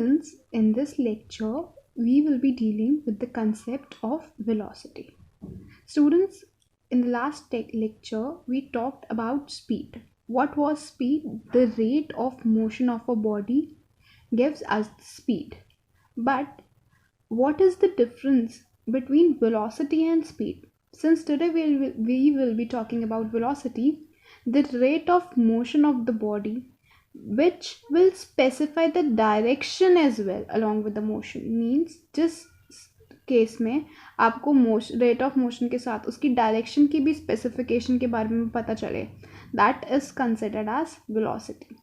Students, in this lecture, we will be dealing with the concept of velocity. Students, in the last lecture, we talked about speed. What was speed? The rate of motion of a body gives us speed. But what is the difference between velocity and speed? Since today we will be talking about velocity, the rate of motion of the body, which will specify the direction as well along with the motion, means जिस case में आपको rate of motion के साथ उसकी direction की भी specification के बारे में पता चले, that is considered as velocity.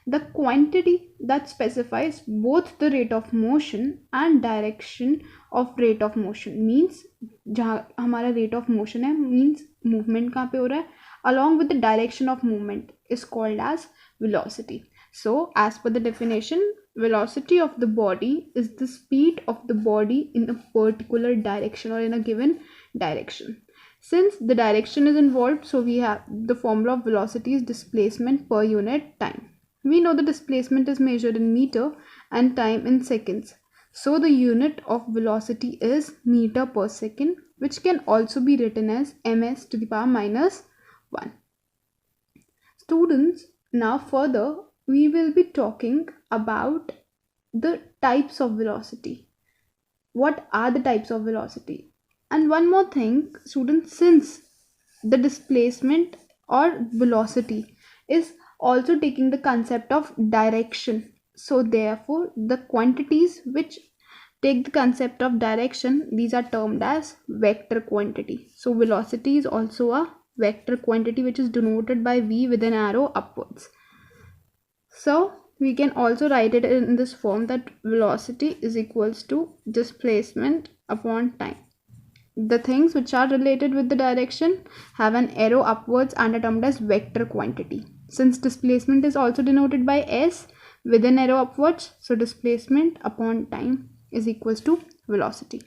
The quantity that specifies both the rate of motion and direction of rate of motion means जहाँ हमारा rate of motion है means movement कहाँ पे हो रहा है along with the direction of movement is called as velocity. So as per the definition, velocity of the body is the speed of the body in a particular direction or in a given direction. Since the direction is involved, so we have the formula of velocity is displacement per unit time. We know the displacement is measured in meter and time in seconds. So the unit of velocity is meter per second, which can also be written as ms to the power minus 1. Students, now further we will be talking about the types of velocity. What are the types of velocity? And one more thing, students, since the displacement or velocity is also taking the concept of direction, so therefore the quantities which take the concept of direction, these are termed as vector quantity. So velocity is also a vector quantity which is denoted by v with an arrow upwards. So we can also write it in this form, that velocity is equals to displacement upon time. The things which are related with the direction have an arrow upwards and are termed as vector quantity. Since displacement is also denoted by s with an arrow upwards, so displacement upon time is equals to velocity.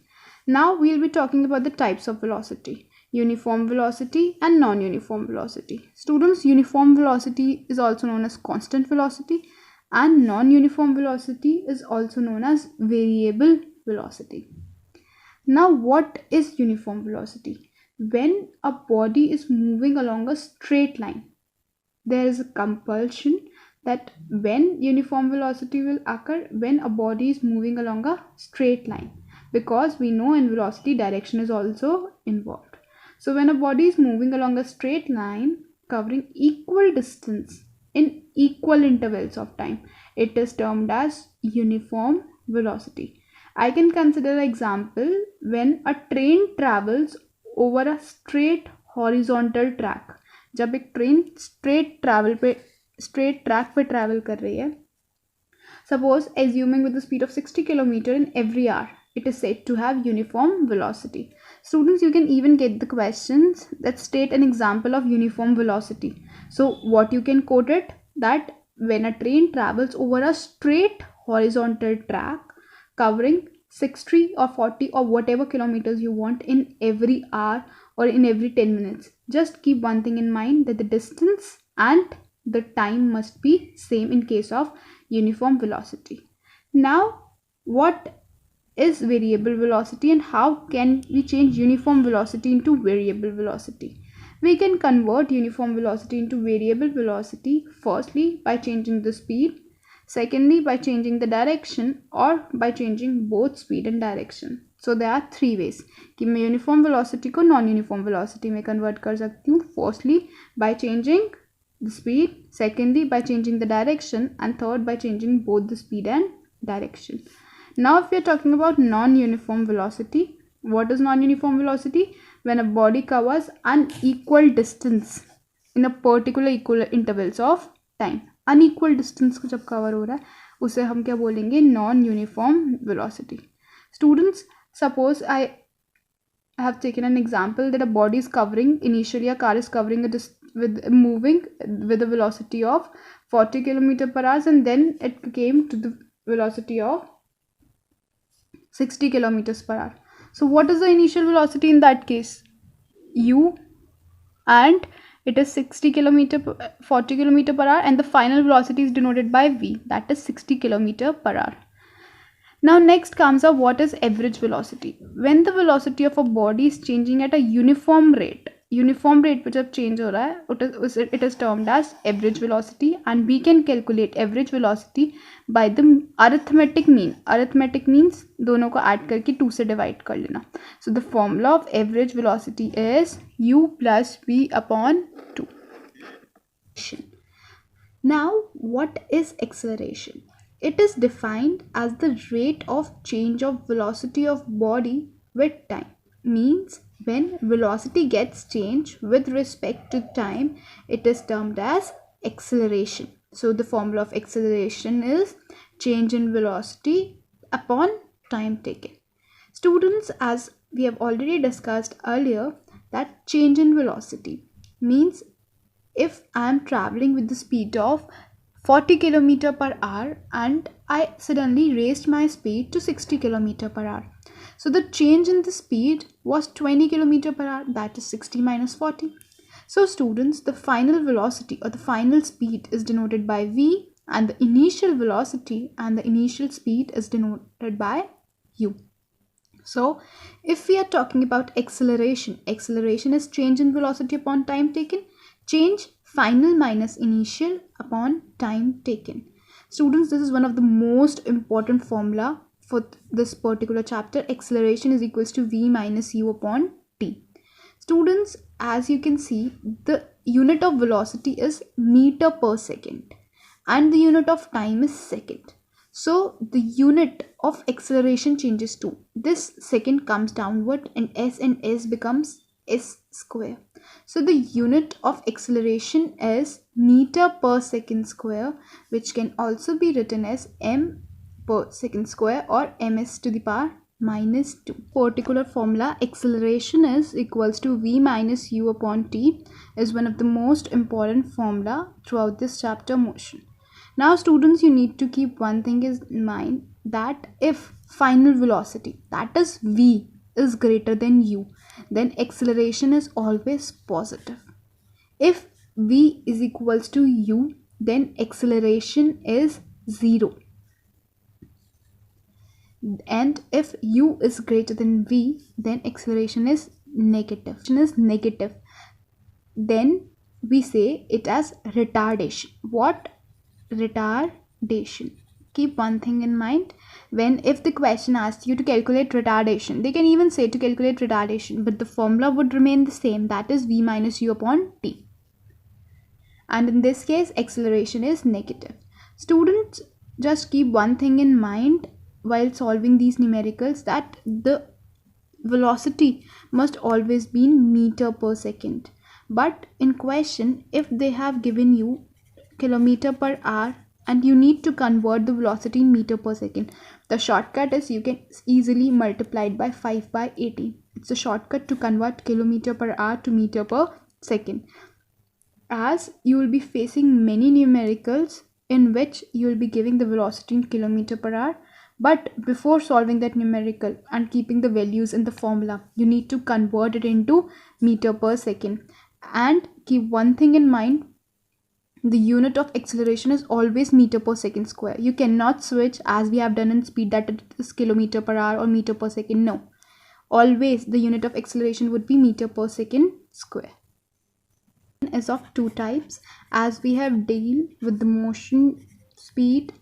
Now we will be talking about the types of velocity: uniform velocity and non-uniform velocity. Students, uniform velocity is also known as constant velocity, and non-uniform velocity is also known as variable velocity. Now what is uniform velocity? When a body is moving along a straight line, there is a compulsion that when uniform velocity will occur when a body is moving along a straight line, because we know in velocity direction is also involved. So when a body is moving along a straight line covering equal distance in equal intervals of time, it is termed as uniform velocity. I can consider an example when a train travels over a straight horizontal track. जब एक train straight track पे travel कर रही है, suppose assuming with the speed of 60 km in every hour, it is said to have uniform velocity. Students, you can even get the questions that state an example of uniform velocity. So what you can quote it, that when a train travels over a straight horizontal track covering 60 or 40 or whatever kilometers you want in every hour or in every 10 minutes. Just keep one thing in mind, that the distance and the time must be same in case of uniform velocity. Now, what is variable velocity and how can we change uniform velocity into variable velocity? We can convert uniform velocity into variable velocity firstly by changing the speed, secondly by changing the direction, or by changing both speed and direction. So there are three ways कि मैं uniform velocity को non-uniform velocity में convert कर सकती हूँ. Firstly by changing the speed, secondly by changing the direction, and third by changing both the speed and direction. Now if we are talking about non-uniform velocity, what is non-uniform velocity? When a body covers unequal distance in a particular equal intervals of time. Unequal distance को जब cover हो रहा है उसे हम क्या बोलेंगे? Non-uniform velocity. Students, suppose I have taken an example that a body is covering, initially a car is covering moving with a velocity of 40 km per hour, and then it came to the velocity of 60 km per hour. So what is the initial velocity in that case? U, and it is 40 km per hour, and the final velocity is denoted by v, that is 60 km per hour. Now next comes up what is average velocity. When the velocity of a body is changing at a uniform rate which अब change हो रहा है, it is termed as average velocity, and we can calculate average velocity by the arithmetic mean. Arithmetic means दोनों को add करके 2 से divide कर लेना. So the formula of average velocity is u plus v upon 2. Now what is acceleration? It is defined as the rate of change of velocity of body with time. Means when velocity gets changed with respect to time, it is termed as acceleration. So the formula of acceleration is change in velocity upon time taken. Students, as we have already discussed earlier, that change in velocity means if I am traveling with the speed of 40 km per hour and I suddenly raised my speed to 60 km per hour. So the change in the speed was 20 km per hour, that is 60 minus 40. So students, the final velocity or the final speed is denoted by v, and the initial velocity and the initial speed is denoted by u. So if we are talking about acceleration is change in velocity upon time taken, change final minus initial upon time taken. Students, this is one of the most important formula for this particular chapter. Acceleration is equals to v minus u upon t. Students, as you can see, the unit of velocity is meter per second and the unit of time is second. So the unit of acceleration changes too. This second comes downward and s becomes s square. So the unit of acceleration is meter per second square, which can also be written as m per second square or ms to the power minus 2. Particular formula, acceleration is equals to v minus u upon t, is one of the most important formula throughout this chapter motion. Now students, you need to keep one thing in mind, that if final velocity, that is v, is greater than u, then acceleration is always positive. If v is equals to u, then acceleration is 0. And if u is greater than v, then acceleration is negative. Then we say it as retardation. What? Retardation. Keep one thing in mind. If the question asks you to calculate retardation, they can even say to calculate retardation, but the formula would remain the same, that is v minus u upon t. And in this case, acceleration is negative. Students, just keep one thing in mind while solving these numericals, that the velocity must always be in meter per second. But in question, if they have given you kilometer per hour and you need to convert the velocity in meter per second, the shortcut is you can easily multiply it by 5 by 80. It's a shortcut to convert kilometer per hour to meter per second, as you will be facing many numericals in which you will be giving the velocity in kilometer per hour. But before solving that numerical and keeping the values in the formula, you need to convert it into meter per second. And keep one thing in mind, the unit of acceleration is always meter per second square. You cannot switch as we have done in speed, that it is kilometer per hour or meter per second. No, always the unit of acceleration would be meter per second square. Is of two types. As we have dealt with the motion speed,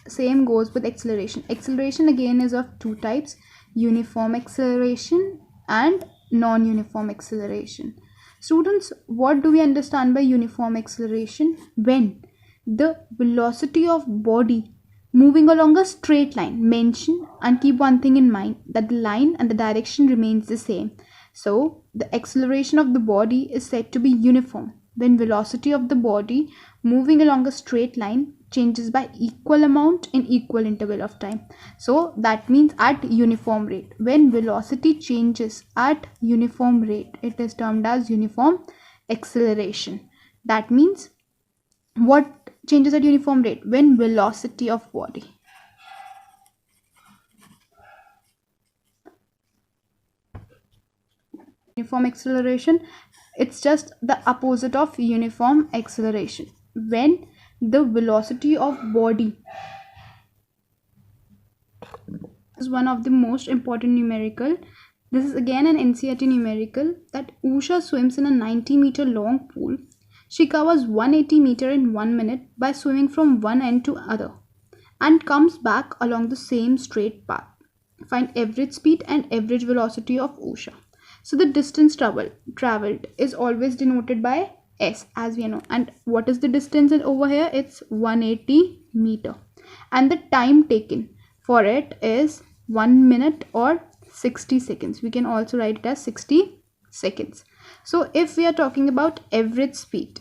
same goes with acceleration. Acceleration again is of two types: uniform acceleration and non-uniform acceleration. Students, what do we understand by uniform acceleration? When the velocity of body moving along a straight line, mention and keep one thing in mind, that the line and the direction remains the same. So the acceleration of the body is said to be uniform when velocity of the body moving along a straight line changes by equal amount in equal interval of time. So that means at uniform rate. When velocity changes at uniform rate, it is termed as uniform acceleration. That means what changes at uniform rate? When velocity of body uniform acceleration, it's just the opposite of uniform acceleration. When the velocity of body is one of the most important numerical. This is again an NCERT numerical, that Usha swims in a 90-meter long pool. She covers 180 meter in 1 minute by swimming from one end to other and comes back along the same straight path. Find average speed and average velocity of Usha. So the distance traveled is always denoted by S, as we know. And what is the distance over here? It's 180 meter. And the time taken for it is 1 minute or 60 seconds. We can also write it as 60 seconds. So if we are talking about average speed,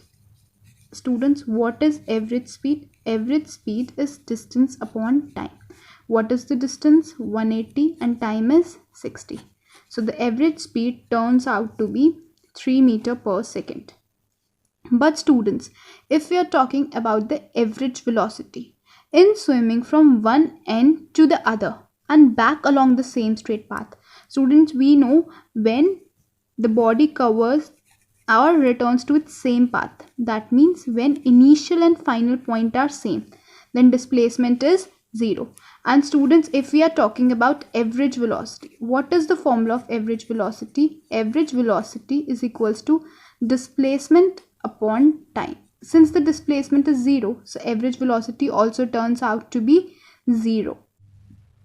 students, what is average speed? Average speed is distance upon time. What is the distance? 180 and time is 60. So the average speed turns out to be 3 meter per second. But students, if we are talking about the average velocity in swimming from one end to the other and back along the same straight path, students, we know when the body covers or returns to its same path, that means when initial and final point are same, then displacement is 0. And students, if we are talking about average velocity, what is the formula of average velocity? Average velocity is equals to displacement upon time. Since the displacement is 0, so average velocity also turns out to be 0.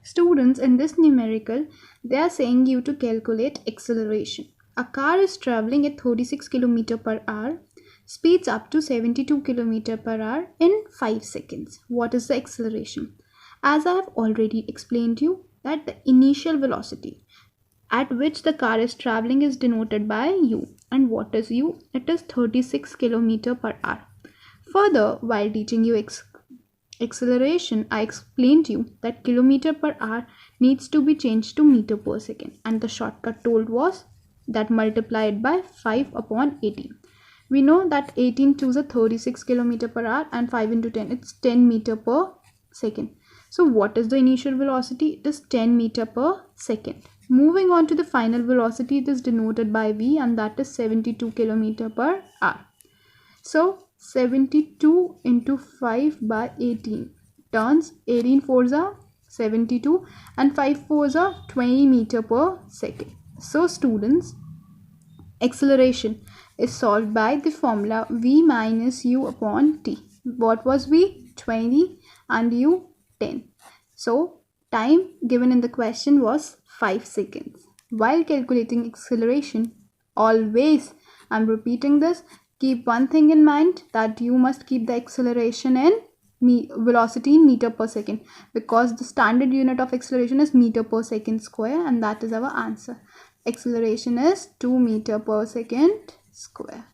Students, in this numerical, they are saying you to calculate acceleration. A car is traveling at 36 km per hour, speeds up to 72 km per hour in 5 seconds. What is the acceleration? As I have already explained to you, that the initial velocity at which the car is traveling is denoted by u. And what is u? It is 36 km per hour. Further, while teaching you acceleration, I explained to you that kilometer per hour needs to be changed to meter per second, and the shortcut told was that multiplied by 5 upon 18. We know that 18 to the 36 km per hour and 5 into 10, it's 10 meter per second. So what is the initial velocity? It is 10 meter per second. Moving on to the final velocity, it is denoted by v, and that is 72 km per hour. So 72 into 5 by 18 turns 18 fours are 72 and 5 fours are 20 meter per second. So students, acceleration is solved by the formula v minus u upon t. What was v? 20 and u 10. So time given in the question was 5 seconds. While calculating acceleration, always, I'm repeating this, keep one thing in mind, that you must keep the acceleration in velocity in meter per second, because the standard unit of acceleration is meter per second square, and that is our answer. Acceleration is 2 meter per second square.